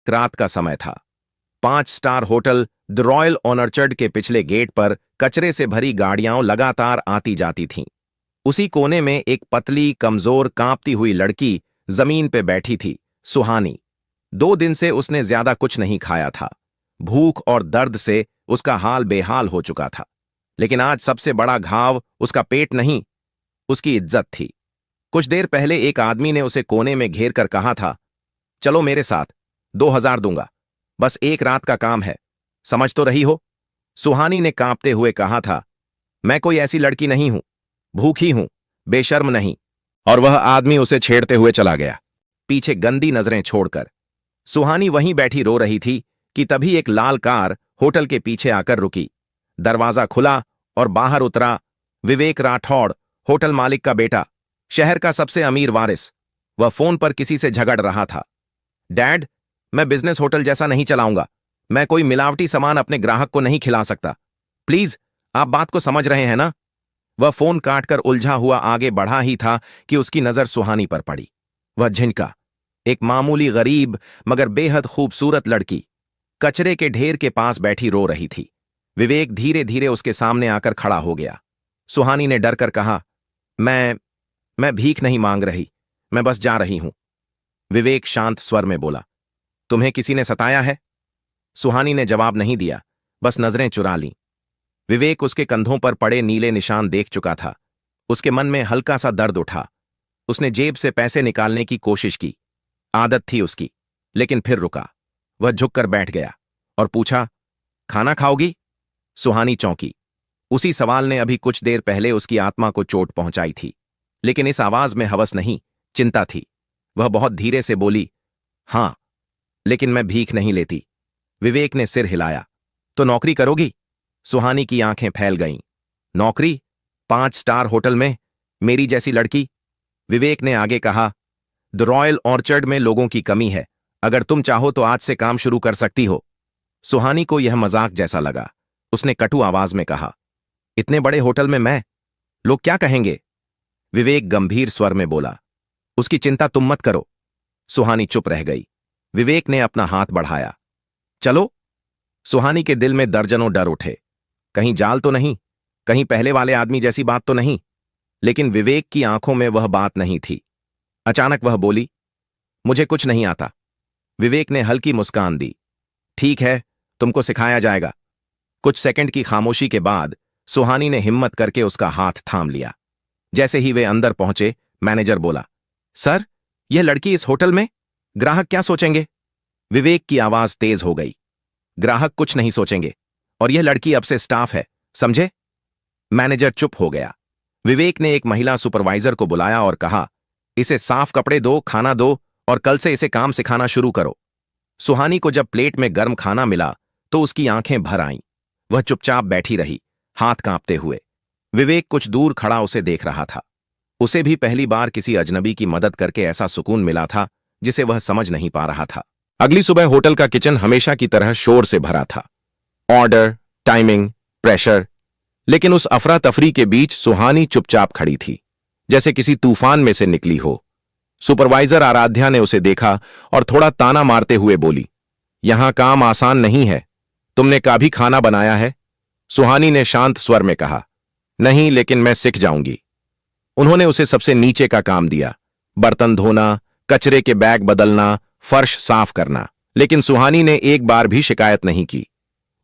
एक रात का समय था। 5 star hotel the royal orchard के पिछले गेट पर कचरे से भरी गाड़ियां लगातार आती जाती थीं। उसी कोने में एक पतली, कमजोर, कांपती हुई लड़की जमीन पे बैठी थी, सुहानी। 2 दिन से उसने ज्यादा कुछ नहीं खाया था। भूख और दर्द से उसका हाल बेहाल हो चुका था। लेकिन आज सबसे बड़ा घाव उसका पेट नहीं, उसकी इज्जत थी। कुछ देर पहले एक आदमी ने उसे कोने में घेर कर कहा था, चलो मेरे साथ, 2000 दूंगा, बस एक रात का काम है, समझ तो रही हो? सुहानी ने कांपते हुए कहा था, मैं कोई ऐसी लड़की नहीं हूं, भूखी हूं, बेशर्म नहीं। और वह आदमी उसे छेड़ते हुए चला गया, पीछे गंदी नजरें छोड़कर। सुहानी वहीं बैठी रो रही थी कि तभी एक लाल कार होटल के पीछे आकर रुकी। दरवाजा खुला और बाहर उतरा विवेक राठौड़, होटल मालिक का बेटा, शहर का सबसे अमीर वारिस। वह फोन पर किसी से झगड़ रहा था। डैड, मैं बिजनेस होटल जैसा नहीं चलाऊंगा। मैं कोई मिलावटी सामान अपने ग्राहक को नहीं खिला सकता। प्लीज, आप बात को समझ रहे हैं ना? वह फोन काटकर उलझा हुआ आगे बढ़ा ही था कि उसकी नजर सुहानी पर पड़ी। वह झिनका। एक मामूली, गरीब मगर बेहद खूबसूरत लड़की कचरे के ढेर के पास बैठी रो रही थी। विवेक धीरे धीरे उसके सामने आकर खड़ा हो गया। सुहानी ने डरकर कहा, मैं भीख नहीं मांग रही, मैं बस जा रही हूं। विवेक शांत स्वर में बोला, तुम्हें किसी ने सताया है? सुहानी ने जवाब नहीं दिया, बस नजरें चुरा लीं। विवेक उसके कंधों पर पड़े नीले निशान देख चुका था। उसके मन में हल्का सा दर्द उठा। उसने जेब से पैसे निकालने की कोशिश की, आदत थी उसकी, लेकिन फिर रुका। वह झुककर बैठ गया और पूछा, खाना खाओगी? सुहानी चौंकी। उसी सवाल ने अभी कुछ देर पहले उसकी आत्मा को चोट पहुंचाई थी, लेकिन इस आवाज में हवस नहीं, चिंता थी। वह बहुत धीरे से बोली, हां, लेकिन मैं भीख नहीं लेती। विवेक ने सिर हिलाया। तो नौकरी करोगी? सुहानी की आंखें फैल गईं। नौकरी? 5 स्टार होटल में, मेरी जैसी लड़की? विवेक ने आगे कहा, द रॉयल ऑर्चर्ड में लोगों की कमी है, अगर तुम चाहो तो आज से काम शुरू कर सकती हो। सुहानी को यह मजाक जैसा लगा। उसने कटु आवाज में कहा, इतने बड़े होटल में मैं, लोग क्या कहेंगे? विवेक गंभीर स्वर में बोला, उसकी चिंता तुम मत करो। सुहानी चुप रह गई। विवेक ने अपना हाथ बढ़ाया, चलो। सुहानी के दिल में दर्जनों डर उठे। कहीं जाल तो नहीं, कहीं पहले वाले आदमी जैसी बात तो नहीं। लेकिन विवेक की आंखों में वह बात नहीं थी। अचानक वह बोली, मुझे कुछ नहीं आता। विवेक ने हल्की मुस्कान दी, ठीक है, तुमको सिखाया जाएगा। कुछ सेकंड की खामोशी के बाद सुहानी ने हिम्मत करके उसका हाथ थाम लिया। जैसे ही वे अंदर पहुंचे, मैनेजर बोला, सर, यह लड़की इस होटल में, ग्राहक क्या सोचेंगे? विवेक की आवाज तेज हो गई, ग्राहक कुछ नहीं सोचेंगे, और यह लड़की अब से स्टाफ है, समझे? मैनेजर चुप हो गया। विवेक ने एक महिला सुपरवाइजर को बुलाया और कहा, इसे साफ कपड़े दो, खाना दो, और कल से इसे काम सिखाना शुरू करो। सुहानी को जब प्लेट में गर्म खाना मिला तो उसकी आंखें भर आईं। वह चुपचाप बैठी रही, हाथ कांपते हुए। विवेक कुछ दूर खड़ा उसे देख रहा था। उसे भी पहली बार किसी अजनबी की मदद करके ऐसा सुकून मिला था जिसे वह समझ नहीं पा रहा था। अगली सुबह होटल का किचन हमेशा की तरह शोर से भरा था। Order, timing, pressure. लेकिन उस अफरा तफरी के बीच सुहानी चुपचाप खड़ी थी, जैसे किसी तूफान में से निकली हो। सुपरवाइजर आराध्या ने उसे देखा और थोड़ा ताना मारते हुए बोली, यहां काम आसान नहीं है, तुमने कभी खाना बनाया है? सुहानी ने शांत स्वर में कहा, नहीं, लेकिन मैं सीख जाऊंगी। उन्होंने उसे सबसे नीचे का काम दिया, बर्तन धोना, कचरे के बैग बदलना, फर्श साफ करना। लेकिन सुहानी ने एक बार भी शिकायत नहीं की।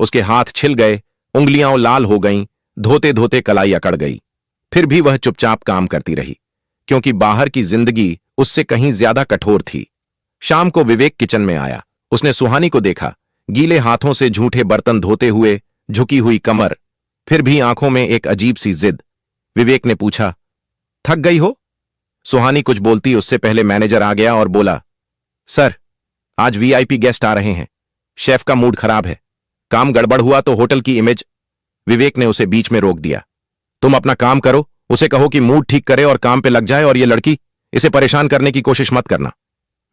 उसके हाथ छिल गए, उंगलियां लाल हो गईं, धोते धोते कलाई अकड़ गई। फिर भी वह चुपचाप काम करती रही, क्योंकि बाहर की जिंदगी उससे कहीं ज्यादा कठोर थी। शाम को विवेक किचन में आया। उसने सुहानी को देखा, गीले हाथों से झूठे बर्तन धोते हुए, झुकी हुई कमर, फिर भी आंखों में एक अजीब सी जिद। विवेक ने पूछा, थक गई हो? सुहानी कुछ बोलती उससे पहले मैनेजर आ गया और बोला, सर, आज वीआईपी गेस्ट आ रहे हैं, शेफ का मूड खराब है, काम गड़बड़ हुआ तो होटल की इमेज। विवेक ने उसे बीच में रोक दिया, तुम अपना काम करो, उसे कहो कि मूड ठीक करे और काम पे लग जाए, और ये लड़की, इसे परेशान करने की कोशिश मत करना।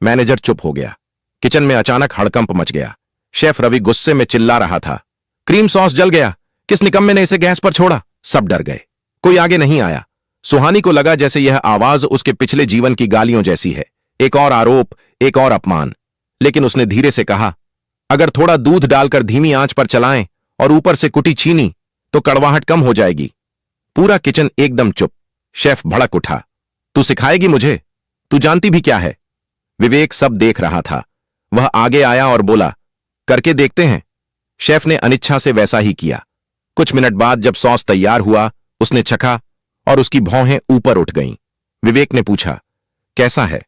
मैनेजर चुप हो गया। किचन में अचानक हड़कंप मच गया। शेफ रवि गुस्से में चिल्ला रहा था, क्रीम सॉस जल गया, किस निकम्मे ने इसे गैस पर छोड़ा? सब डर गए, कोई आगे नहीं आया। सुहानी को लगा जैसे यह आवाज उसके पिछले जीवन की गालियों जैसी है, एक और आरोप, एक और अपमान। लेकिन उसने धीरे से कहा, अगर थोड़ा दूध डालकर धीमी आंच पर चलाएं और ऊपर से कुटी चीनी तो कड़वाहट कम हो जाएगी। पूरा किचन एकदम चुप। शेफ भड़क उठा, तू सिखाएगी मुझे? तू जानती भी क्या है? विवेक सब देख रहा था। वह आगे आया और बोला, करके देखते हैं। शेफ ने अनिच्छा से वैसा ही किया। कुछ मिनट बाद जब सॉस तैयार हुआ, उसने चखा और उसकी भौहें ऊपर उठ गईं। विवेक ने पूछा, कैसा है?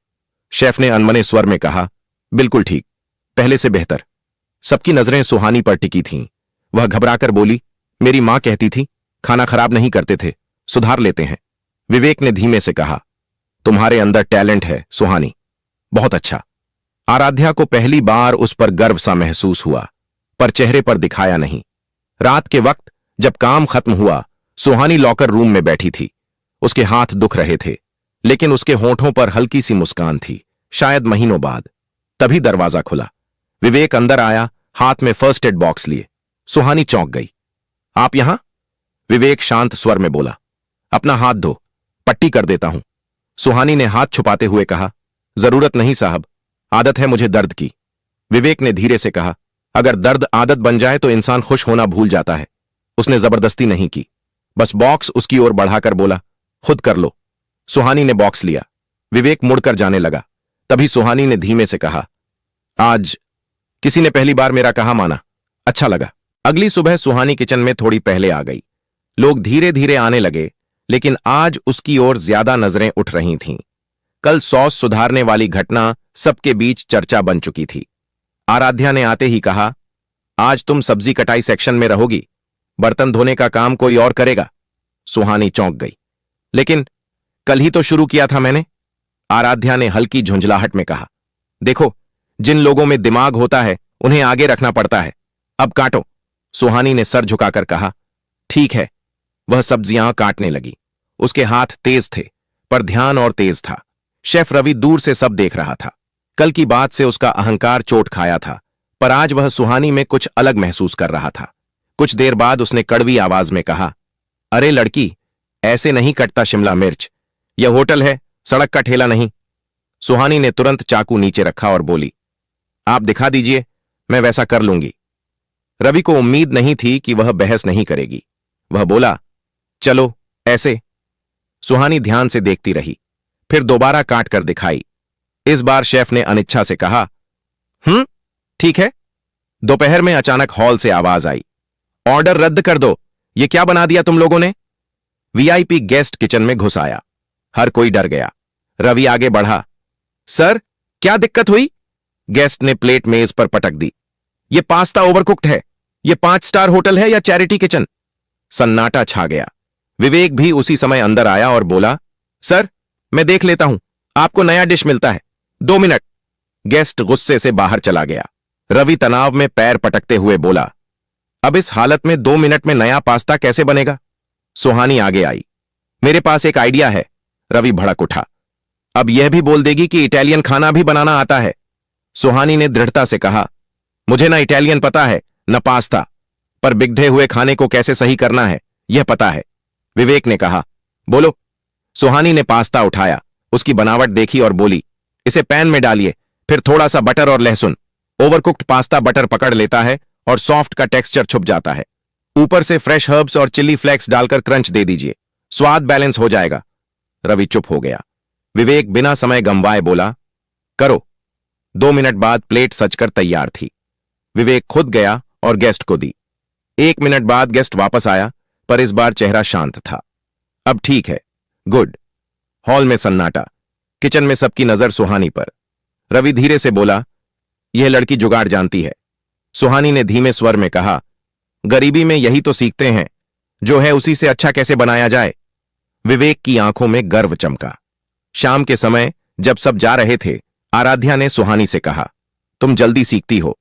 शेफ ने अनमने स्वर में कहा, बिल्कुल ठीक, पहले से बेहतर। सबकी नजरें सुहानी पर टिकी थीं। वह घबराकर बोली, मेरी मां कहती थी खाना खराब नहीं करते थे, सुधार लेते हैं। विवेक ने धीमे से कहा, तुम्हारे अंदर टैलेंट है सुहानी, बहुत अच्छा। आराध्या को पहली बार उस पर गर्व सा महसूस हुआ, पर चेहरे पर दिखाया नहीं। रात के वक्त जब काम खत्म हुआ, सुहानी लॉकर रूम में बैठी थी। उसके हाथ दुख रहे थे, लेकिन उसके होंठों पर हल्की सी मुस्कान थी, शायद महीनों बाद। तभी दरवाजा खुला। विवेक अंदर आया, हाथ में फर्स्ट एड बॉक्स लिए। सुहानी चौंक गई। आप यहां? विवेक शांत स्वर में बोला, अपना हाथ धो, पट्टी कर देता हूं। सुहानी ने हाथ छुपाते हुए कहा, जरूरत नहीं साहब, आदत है मुझे दर्द की। विवेक ने धीरे से कहा, अगर दर्द आदत बन जाए तो इंसान खुश होना भूल जाता है। उसने जबरदस्ती नहीं की, बस बॉक्स उसकी ओर बढ़ाकर बोला, खुद कर लो। सुहानी ने बॉक्स लिया। विवेक मुड़कर जाने लगा। तभी सुहानी ने धीमे से कहा, आज किसी ने पहली बार मेरा कहा माना, अच्छा लगा। अगली सुबह सुहानी किचन में थोड़ी पहले आ गई। लोग धीरे धीरे आने लगे, लेकिन आज उसकी ओर ज्यादा नजरें उठ रही थीं। कल सॉस सुधारने वाली घटना सबके बीच चर्चा बन चुकी थी। आराध्या ने आते ही कहा, आज तुम सब्जी कटाई सेक्शन में रहोगी, बर्तन धोने का काम कोई और करेगा। सुहानी चौंक गई, लेकिन कल ही तो शुरू किया था मैंने। आराध्या ने हल्की झुंझलाहट में कहा, देखो, जिन लोगों में दिमाग होता है उन्हें आगे रखना पड़ता है, अब काटो। सुहानी ने सर झुकाकर कहा, ठीक है। वह सब्जियां काटने लगी। उसके हाथ तेज थे, पर ध्यान और तेज था। शेफ रवि दूर से सब देख रहा था। कल की बात से उसका अहंकार चोट खाया था, पर आज वह सुहानी में कुछ अलग महसूस कर रहा था। कुछ देर बाद उसने कड़वी आवाज में कहा, अरे लड़की, ऐसे नहीं कटता शिमला मिर्च। यह होटल है, सड़क का ठेला नहीं। सुहानी ने तुरंत चाकू नीचे रखा और बोली, आप दिखा दीजिए, मैं वैसा कर लूंगी। रवि को उम्मीद नहीं थी कि वह बहस नहीं करेगी। वह बोला, चलो ऐसे। सुहानी ध्यान से देखती रही, फिर दोबारा काट कर दिखाई। इस बार शेफ ने अनिच्छा से कहा, ठीक है। दोपहर में अचानक हॉल से आवाज आई, ऑर्डर रद्द कर दो, ये क्या बना दिया तुम लोगों ने? वीआईपी गेस्ट किचन में घुस आया। हर कोई डर गया। रवि आगे बढ़ा, सर क्या दिक्कत हुई? गेस्ट ने प्लेट मेज पर पटक दी, ये पास्ता ओवरकुक्ड है। ये 5 स्टार होटल है या चैरिटी किचन? सन्नाटा छा गया। विवेक भी उसी समय अंदर आया और बोला, सर मैं देख लेता हूं, आपको नया डिश मिलता है, 2 मिनट। गेस्ट गुस्से से बाहर चला गया। रवि तनाव में पैर पटकते हुए बोला, अब इस हालत में 2 मिनट में नया पास्ता कैसे बनेगा? सुहानी आगे आई, मेरे पास एक आइडिया है। रवि भड़क उठा, अब यह भी बोल देगी कि इटालियन खाना भी बनाना आता है। सुहानी ने दृढ़ता से कहा, मुझे ना इटालियन पता है न पास्ता, पर बिगड़े हुए खाने को कैसे सही करना है यह पता है। विवेक ने कहा, बोलो। सुहानी ने पास्ता उठाया, उसकी बनावट देखी और बोली, इसे पैन में डालिए, फिर थोड़ा सा बटर और लहसुन। ओवरकुक्ड पास्ता बटर पकड़ लेता है और सॉफ्ट का टेक्सचर छुप जाता है। ऊपर से फ्रेश हर्ब्स और चिली फ्लेक्स डालकर क्रंच दे दीजिए, स्वाद बैलेंस हो जाएगा। रवि चुप हो गया। विवेक बिना समय गंवाए बोला, करो। 2 मिनट बाद प्लेट सजकर तैयार थी। विवेक खुद गया और गेस्ट को दी। 1 मिनट बाद गेस्ट वापस आया, पर इस बार चेहरा शांत था। अब ठीक है, गुड। हॉल में सन्नाटा। किचन में सबकी नजर सुहानी पर। रवि धीरे से बोला, यह लड़की जुगाड़ जानती है। सुहानी ने धीमे स्वर में कहा, गरीबी में यही तो सीखते हैं, जो है उसी से अच्छा कैसे बनाया जाए। विवेक की आंखों में गर्व चमका। शाम के समय जब सब जा रहे थे, आराध्या ने सुहानी से कहा, तुम जल्दी सीखती हो,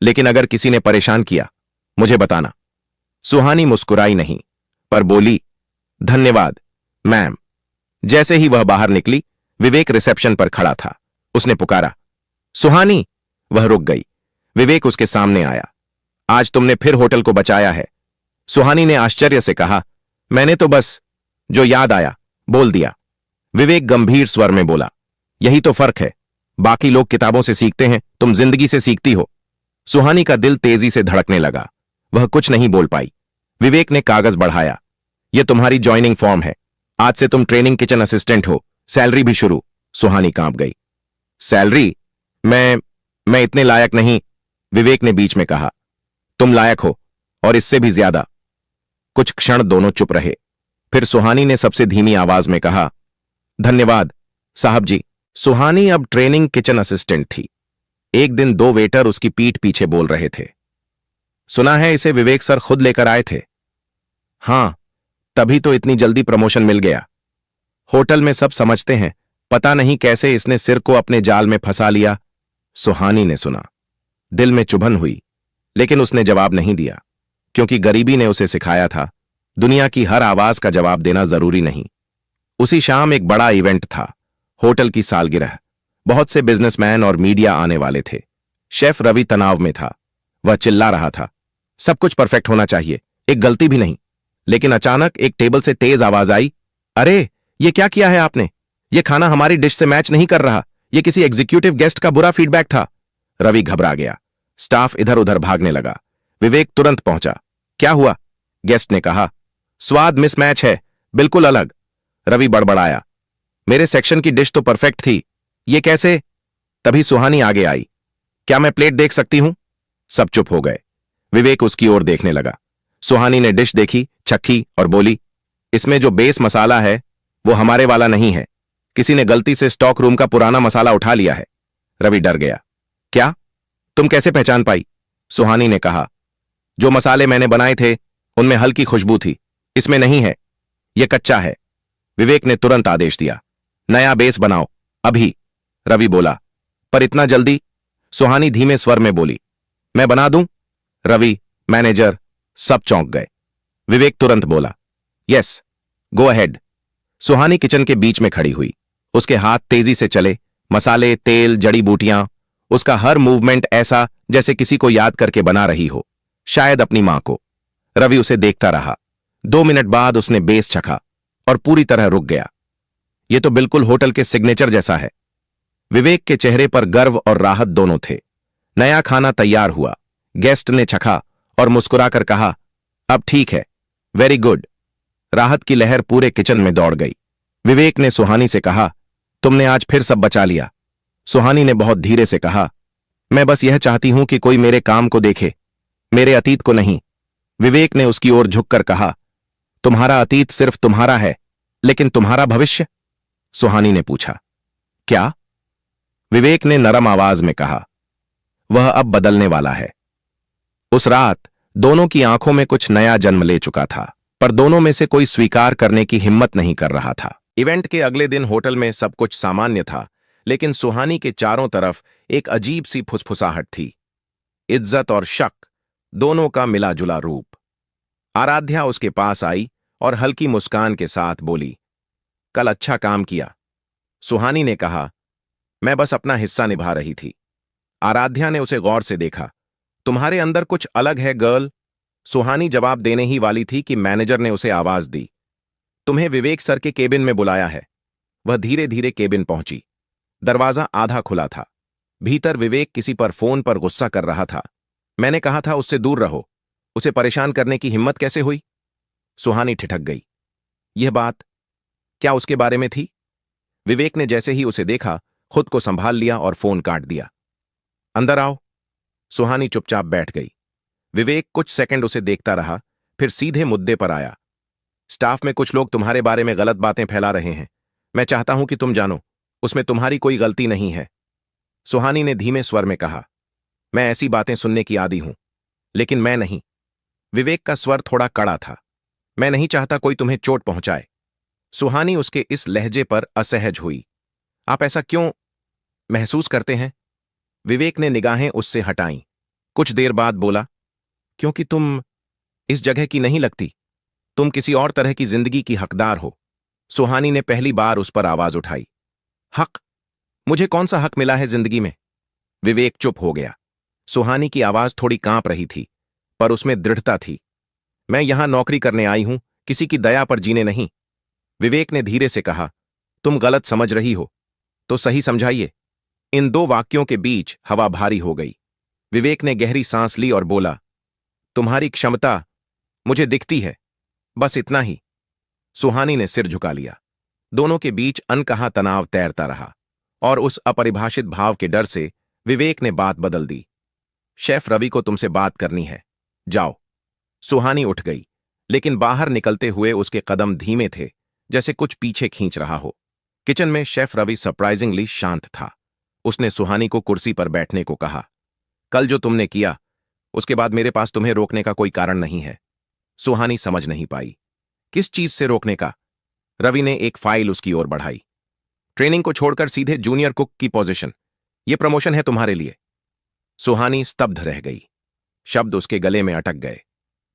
लेकिन अगर किसी ने परेशान किया मुझे बताना। सुहानी मुस्कुराई नहीं, पर बोली, धन्यवाद मैम। जैसे ही वह बाहर निकली, विवेक रिसेप्शन पर खड़ा था। उसने पुकारा, सुहानी। वह रुक गई। विवेक उसके सामने आया। आज तुमने फिर होटल को बचाया है। सुहानी ने आश्चर्य से कहा, मैंने तो बस जो याद आया बोल दिया। विवेक गंभीर स्वर में बोला, यही तो फर्क है, बाकी लोग किताबों से सीखते हैं, तुम जिंदगी से सीखती हो। सुहानी का दिल तेजी से धड़कने लगा। वह कुछ नहीं बोल पाई। विवेक ने कागज बढ़ाया। यह तुम्हारी ज्वाइनिंग फॉर्म है। आज से तुम ट्रेनिंग किचन असिस्टेंट हो, सैलरी भी शुरू। सुहानी कांप गई। सैलरी? मैं इतने लायक नहीं, विवेक ने बीच में कहा। तुम लायक हो, और इससे भी ज्यादा। कुछ क्षण दोनों चुप रहे। फिर सुहानी ने सबसे धीमी आवाज में कहा, धन्यवाद साहब जी। सुहानी अब ट्रेनिंग किचन असिस्टेंट थी। एक दिन 2 वेटर उसकी पीठ पीछे बोल रहे थे, सुना है इसे विवेक सर खुद लेकर आए थे। हां, तभी तो इतनी जल्दी प्रमोशन मिल गया। होटल में सब समझते हैं, पता नहीं कैसे इसने सिर को अपने जाल में फंसा लिया। सुहानी ने सुना। दिल में चुभन हुई, लेकिन उसने जवाब नहीं दिया, क्योंकि गरीबी ने उसे सिखाया था, दुनिया की हर आवाज का जवाब देना जरूरी नहीं। उसी शाम एक बड़ा इवेंट था, होटल की सालगिरह। बहुत से बिजनेसमैन और मीडिया आने वाले थे। शेफ रवि तनाव में था। वह चिल्ला रहा था, सब कुछ परफेक्ट होना चाहिए, एक गलती भी नहीं। लेकिन अचानक एक टेबल से तेज आवाज आई, अरे ये क्या किया है आपने? ये खाना हमारी डिश से मैच नहीं कर रहा। ये किसी एग्जीक्यूटिव गेस्ट का बुरा फीडबैक था। रवि घबरा गया। स्टाफ इधर उधर भागने लगा। विवेक तुरंत पहुंचा। क्या हुआ? गेस्ट ने कहा। स्वाद मिसमैच है, बिल्कुल अलग। रवि बड़बड़ाया, मेरे सेक्शन की डिश तो परफेक्ट थी, ये कैसे? तभी सुहानी आगे आई। क्या मैं प्लेट देख सकती हूं? सब चुप हो गए। विवेक उसकी ओर देखने लगा। सुहानी ने डिश देखी, चखी और बोली, इसमें जो बेस मसाला है वो हमारे वाला नहीं है। किसी ने गलती से स्टॉक रूम का पुराना मसाला उठा लिया है। रवि डर गया। क्या? तुम कैसे पहचान पाई? सुहानी ने कहा, जो मसाले मैंने बनाए थे उनमें हल्की खुशबू थी, इसमें नहीं है, यह कच्चा है। विवेक ने तुरंत आदेश दिया, नया बेस बनाओ अभी। रवि बोला, पर इतना जल्दी? सुहानी धीमे स्वर में बोली, मैं बना दूं? रवि, मैनेजर, सब चौंक गए। विवेक तुरंत बोला, यस, गो अहेड। सुहानी किचन के बीच में खड़ी हुई। उसके हाथ तेजी से चले, मसाले, तेल, जड़ी बूटियां, उसका हर मूवमेंट ऐसा जैसे किसी को याद करके बना रही हो, शायद अपनी मां को। रवि उसे देखता रहा। 2 मिनट बाद उसने बेस चखा और पूरी तरह रुक गया। यह तो बिल्कुल होटल के सिग्नेचर जैसा है। विवेक के चेहरे पर गर्व और राहत दोनों थे। नया खाना तैयार हुआ। गेस्ट ने चखा और मुस्कुराकर कहा, अब ठीक है, वेरी गुड। राहत की लहर पूरे किचन में दौड़ गई। विवेक ने सुहानी से कहा, तुमने आज फिर सब बचा लिया। सुहानी ने बहुत धीरे से कहा, मैं बस यह चाहती हूं कि कोई मेरे काम को देखे, मेरे अतीत को नहीं। विवेक ने उसकी ओर झुककर कहा, तुम्हारा अतीत सिर्फ तुम्हारा है, लेकिन तुम्हारा भविष्य? सुहानी ने पूछा, क्या? विवेक ने नरम आवाज में कहा, वह अब बदलने वाला है। उस रात दोनों की आंखों में कुछ नया जन्म ले चुका था, पर दोनों में से कोई स्वीकार करने की हिम्मत नहीं कर रहा था। इवेंट के अगले दिन होटल में सब कुछ सामान्य था, लेकिन सुहानी के चारों तरफ एक अजीब सी फुसफुसाहट थी। इज्जत और शक दोनों का मिला जुला रूप। आराध्या उसके पास आई और हल्की मुस्कान के साथ बोली, कल अच्छा काम किया। सुहानी ने कहा, मैं बस अपना हिस्सा निभा रही थी। आराध्या ने उसे गौर से देखा। तुम्हारे अंदर कुछ अलग है गर्ल। सुहानी जवाब देने ही वाली थी कि मैनेजर ने उसे आवाज दी, तुम्हें विवेक सर के केबिन में बुलाया है। वह धीरे धीरे केबिन पहुंची। दरवाजा आधा खुला था। भीतर विवेक किसी पर फोन पर गुस्सा कर रहा था। मैंने कहा था उससे दूर रहो, उसे परेशान करने की हिम्मत कैसे हुई? सुहानी ठिठक गई। यह बात क्या उसके बारे में थी? विवेक ने जैसे ही उसे देखा, खुद को संभाल लिया और फोन काट दिया। अंदर आओ। सुहानी चुपचाप बैठ गई। विवेक कुछ सेकंड उसे देखता रहा, फिर सीधे मुद्दे पर आया। स्टाफ में कुछ लोग तुम्हारे बारे में गलत बातें फैला रहे हैं। मैं चाहता हूं कि तुम जानो, उसमें तुम्हारी कोई गलती नहीं है। सुहानी ने धीमे स्वर में कहा, मैं ऐसी बातें सुनने की आदी हूं, लेकिन मैं नहीं। विवेक का स्वर थोड़ा कड़ा था। मैं नहीं चाहता कोई तुम्हें चोट पहुंचाए। सुहानी उसके इस लहजे पर असहज हुई। आप ऐसा क्यों महसूस करते हैं? विवेक ने निगाहें उससे हटाईं। कुछ देर बाद बोला, क्योंकि तुम इस जगह की नहीं लगती। तुम किसी और तरह की जिंदगी की हकदार हो। सुहानी ने पहली बार उस पर आवाज उठाई। हक? मुझे कौन सा हक मिला है जिंदगी में? विवेक चुप हो गया। सुहानी की आवाज थोड़ी कांप रही थी, पर उसमें दृढ़ता थी। मैं यहां नौकरी करने आई हूं, किसी की दया पर जीने नहीं। विवेक ने धीरे से कहा, तुम गलत समझ रही हो, तो सही समझाइए। इन दो वाक्यों के बीच हवा भारी हो गई। विवेक ने गहरी सांस ली और बोला, तुम्हारी क्षमता मुझे दिखती है, बस इतना ही। सुहानी ने सिर झुका लिया। दोनों के बीच अनकहा तनाव तैरता रहा और उस अपरिभाषित भाव के डर से विवेक ने बात बदल दी। शेफ रवि को तुमसे बात करनी है, जाओ। सुहानी उठ गई, लेकिन बाहर निकलते हुए उसके कदम धीमे थे, जैसे कुछ पीछे खींच रहा हो। किचन में शेफ रवि सरप्राइजिंगली शांत था। उसने सुहानी को कुर्सी पर बैठने को कहा। कल जो तुमने किया, उसके बाद मेरे पास तुम्हें रोकने का कोई कारण नहीं है। सुहानी समझ नहीं पाई। किस चीज से रोकने का? रवि ने एक फाइल उसकी ओर बढ़ाई। ट्रेनिंग को छोड़कर सीधे जूनियर कुक की पोजीशन, यह प्रमोशन है तुम्हारे लिए। सुहानी स्तब्ध रह गई। शब्द उसके गले में अटक गए।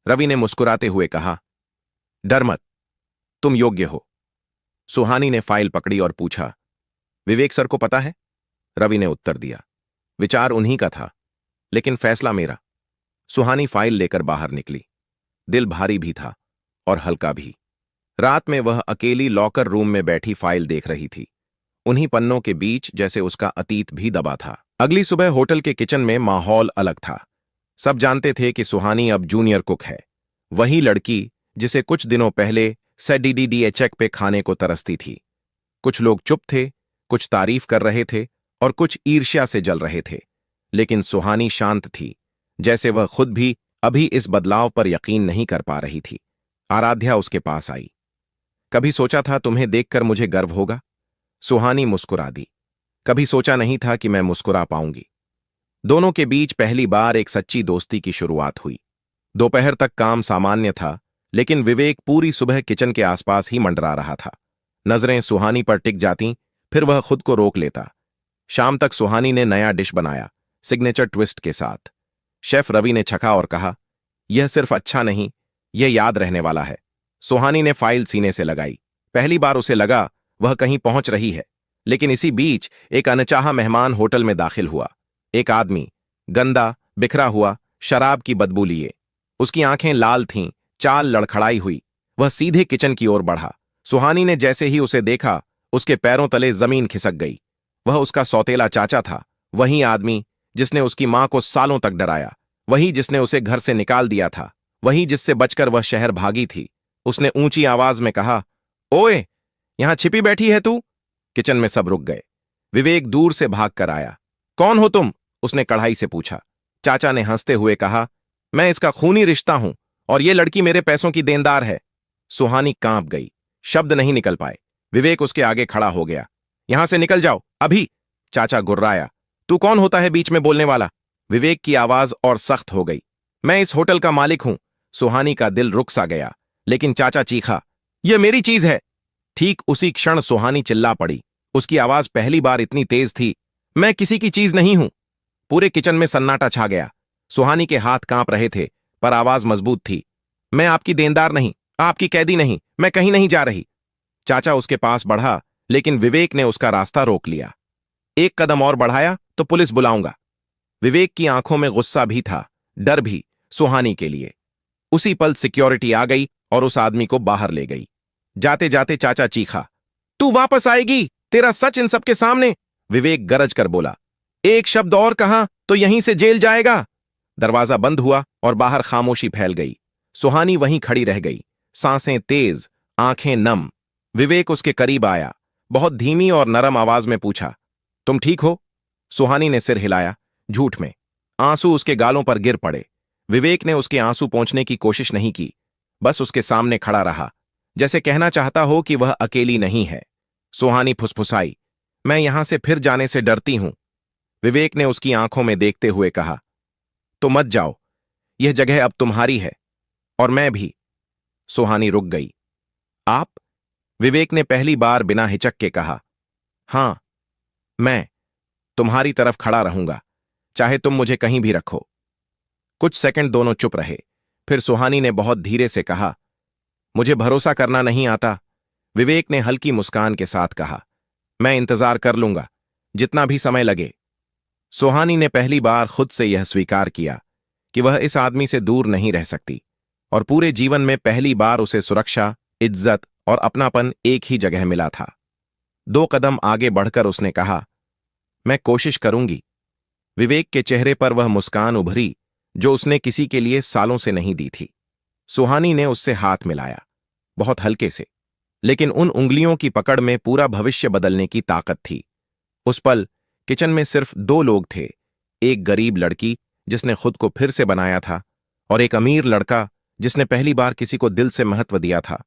रवि ने मुस्कुराते हुए कहा, डर मत, तुम योग्य हो। सुहानी ने फाइल पकड़ी और पूछा, विवेक सर को पता है? रवि ने उत्तर दिया, विचार उन्हीं का था, लेकिन फैसला मेरा। सुहानी फाइल लेकर बाहर निकली। दिल भारी भी था और हल्का भी। रात में वह अकेली लॉकर रूम में बैठी फाइल देख रही थी। उन्हीं पन्नों के बीच जैसे उसका अतीत भी दबा था। अगली सुबह होटल के किचन में माहौल अलग था। सब जानते थे कि सुहानी अब जूनियर कुक है, वही लड़की जिसे कुछ दिनों पहले सेडीडीडीए चेक पे खाने को तरसती थी। कुछ लोग चुप थे, कुछ तारीफ कर रहे थे और कुछ ईर्ष्या से जल रहे थे, लेकिन सुहानी शांत थी, जैसे वह खुद भी अभी इस बदलाव पर यकीन नहीं कर पा रही थी। आराध्या उसके पास आई। कभी सोचा था तुम्हें देखकर मुझे गर्व होगा? सुहानी मुस्कुरा दी। कभी सोचा नहीं था कि मैं मुस्कुरा पाऊंगी। दोनों के बीच पहली बार एक सच्ची दोस्ती की शुरुआत हुई। दोपहर तक काम सामान्य था, लेकिन विवेक पूरी सुबह किचन के आसपास ही मंडरा रहा था। नजरें सुहानी पर टिक जातीं, फिर वह खुद को रोक लेता। शाम तक सुहानी ने नया डिश बनाया, सिग्नेचर ट्विस्ट के साथ। शेफ रवि ने छका और कहा, यह सिर्फ अच्छा नहीं, यह याद रहने वाला है। सुहानी ने फाइल सीने से लगाई। पहली बार उसे लगा वह कहीं पहुंच रही है, लेकिन इसी बीच एक अनचाहा मेहमान होटल में दाखिल हुआ। एक आदमी, गंदा, बिखरा हुआ, शराब की बदबू लिए। उसकी आंखें लाल थीं, चाल लड़खड़ाई हुई। वह सीधे किचन की ओर बढ़ा। सुहानी ने जैसे ही उसे देखा, उसके पैरों तले जमीन खिसक गई। वह उसका सौतेला चाचा था, वही आदमी जिसने उसकी मां को सालों तक डराया, वही जिसने उसे घर से निकाल दिया था, वही जिससे बचकर वह शहर भागी थी। उसने ऊंची आवाज में कहा, ओए, यहां छिपी बैठी है तू? किचन में सब रुक गए। विवेक दूर से भाग कर आया। कौन हो तुम? उसने कढ़ाई से पूछा। चाचा ने हंसते हुए कहा, मैं इसका खूनी रिश्ता हूं और ये लड़की मेरे पैसों की देनदार है। सुहानी कांप गई, शब्द नहीं निकल पाए। विवेक उसके आगे खड़ा हो गया। यहां से निकल जाओ, अभी। चाचा गुर्राया, तू कौन होता है बीच में बोलने वाला? विवेक की आवाज और सख्त हो गई, मैं इस होटल का मालिक हूं। सुहानी का दिल रुक सा गया, लेकिन चाचा चीखा, यह मेरी चीज है। ठीक उसी क्षण सुहानी चिल्ला पड़ी। उसकी आवाज पहली बार इतनी तेज थी, मैं किसी की चीज नहीं हूं। पूरे किचन में सन्नाटा छा गया। सुहानी के हाथ कांप रहे थे, पर आवाज मजबूत थी। मैं आपकी देनदार नहीं, आपकी कैदी नहीं, मैं कहीं नहीं जा रही। चाचा उसके पास बढ़ा, लेकिन विवेक ने उसका रास्ता रोक लिया। एक कदम और बढ़ाया तो पुलिस बुलाऊंगा। विवेक की आंखों में गुस्सा भी था, डर भी, सुहानी के लिए। उसी पल सिक्योरिटी आ गई और उस आदमी को बाहर ले गई। जाते जाते चाचा चीखा, तू वापस आएगी, तेरा सच इन सबके सामने। विवेक गरज कर बोला, एक शब्द और कहा तो यहीं से जेल जाएगा। दरवाजा बंद हुआ और बाहर खामोशी फैल गई। सुहानी वहीं खड़ी रह गई, सांसें तेज, आंखें नम। विवेक उसके करीब आया, बहुत धीमी और नरम आवाज में पूछा, तुम ठीक हो? सुहानी ने सिर हिलाया, झूठ में। आंसू उसके गालों पर गिर पड़े। विवेक ने उसके आंसू पोंछने की कोशिश नहीं की, बस उसके सामने खड़ा रहा, जैसे कहना चाहता हो कि वह अकेली नहीं है। सुहानी फुसफुसाई, मैं यहां से फिर जाने से डरती हूं। विवेक ने उसकी आंखों में देखते हुए कहा, तो मत जाओ, यह जगह अब तुम्हारी है, और मैं भी। सुहानी रुक गई। आप? विवेक ने पहली बार बिना हिचक के कहा, हां, मैं तुम्हारी तरफ खड़ा रहूंगा, चाहे तुम मुझे कहीं भी रखो। कुछ सेकंड दोनों चुप रहे। फिर सुहानी ने बहुत धीरे से कहा, मुझे भरोसा करना नहीं आता। विवेक ने हल्की मुस्कान के साथ कहा, मैं इंतजार कर लूंगा, जितना भी समय लगे। सुहानी ने पहली बार खुद से यह स्वीकार किया कि वह इस आदमी से दूर नहीं रह सकती, और पूरे जीवन में पहली बार उसे सुरक्षा, इज्जत और अपनापन एक ही जगह मिला था। 2 कदम आगे बढ़कर उसने कहा, मैं कोशिश करूंगी। विवेक के चेहरे पर वह मुस्कान उभरी जो उसने किसी के लिए सालों से नहीं दी थी। सुहानी ने उससे हाथ मिलाया, बहुत हल्के से, लेकिन उन उंगलियों की पकड़ में पूरा भविष्य बदलने की ताकत थी। उस पल किचन में सिर्फ दो लोग थे, एक गरीब लड़की जिसने खुद को फिर से बनाया था और एक अमीर लड़का जिसने पहली बार किसी को दिल से महत्व दिया था।